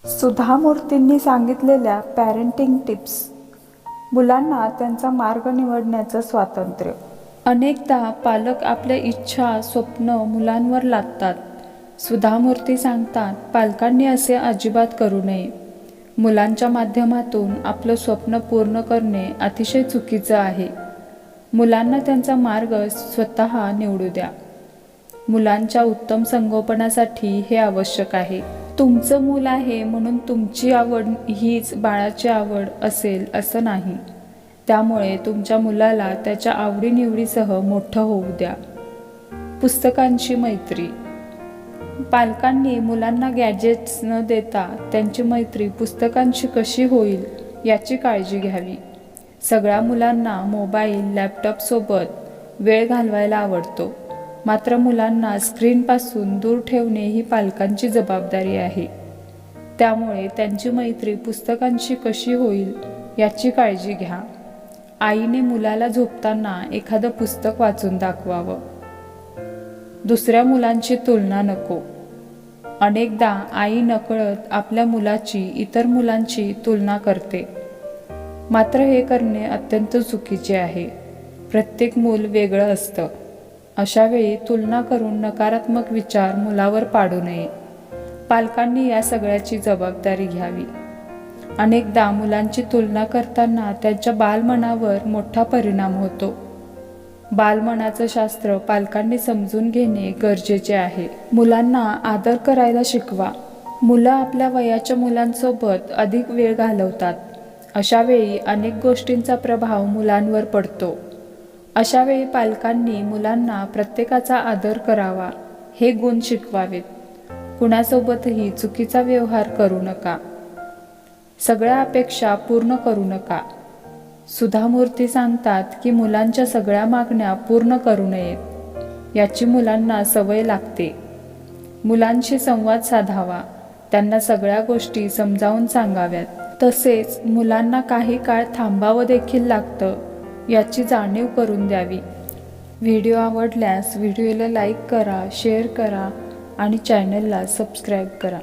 सुधा मूर्तींनी सांगितलेल्या parenting tips. मुलांना त्यांचा मार्ग निवडण्याचं स्वातंत्र्य. अनेकदा पालक आपल्या इच्छा, स्वप्न मुलांवर लादतात. सुधा मूर्ती सांगतात, पालकांनी असे अजिबात करू नये. मुलांच्या माध्यमातून आपलं स्वप्न पूर्ण करणे अतिशय चुकीचं आहे. मुलांना त्यांचा मार्ग स्वतः निवडू द्या. मुलांच्या उत्तम संगोपनासाठी हे आवश्यक आहे. तुमचं मूल आहे म्हणून तुमची आवड हीच बाळाची आवड असेल असं नाही. त्यामुळे तुमच्या मुलाला त्याच्या आवडीनिवडीसह मोठं होऊ द्या. पुस्तकांची मैत्री. पालकांनी मुलांना गॅजेट्स न देता त्यांची मैत्री पुस्तकांशी कशी होईल याची काळजी घ्यावी. सगळ्या मुलांना मोबाईल, लॅपटॉपसोबत वेळ घालवायला आवडतो. मात्र मुलांना स्क्रीनपासून दूर ठेवणे ही पालकांची जबाबदारी आहे. त्यामुळे त्यांची मैत्री पुस्तकांशी कशी होईल याची काळजी घ्या. आईने मुलाला झोपताना एखादं पुस्तक वाचून दाखवावं. दुसऱ्या मुलांची तुलना नको. अनेकदा आई नकळत आपल्या मुलाची इतर मुलांची तुलना करते. मात्र हे करणे अत्यंत चुकीचे आहे. प्रत्येक मूल वेगळं असतं. अशावेळी तुलना करून नकारात्मक विचार मुलावर पाडू नये. पालकांनी या सगळ्याची जबाबदारी घ्यावी. अनेकदा मुलांची तुलना करताना त्यांच्या बालमनावर मोठा परिणाम होतो. बालमनाचं शास्त्र पालकांनी समजून घेणे गरजेचे आहे. मुलांना आदर करायला शिकवा. मुलं आपल्या वयाच्या मुलांसोबत अधिक वेळ घालवतात. अशावेळी अनेक गोष्टींचा प्रभाव मुलांवर पडतो. अशावेळी पालकांनी मुलांना प्रत्येकाचा आदर करावा हे गुण शिकवावेत. कुणासोबतही चुकीचा व्यवहार करू नका. सगळ्या अपेक्षा पूर्ण करू नका. सुधा मूर्ती सांगतात की मुलांच्या सगळ्या मागण्या पूर्ण करू नयेत. याची मुलांना सवय लागते. मुलांशी संवाद साधावा. त्यांना सगळ्या गोष्टी समजावून सांगाव्यात. तसेच मुलांना काही काळ थांबावं देखील लागतं याची जाणीव करून द्यावी. व्हिडिओ आवडल्यास व्हिडिओला लाईक करा, शेअर करा आणि चॅनलला सबस्क्राईब करा.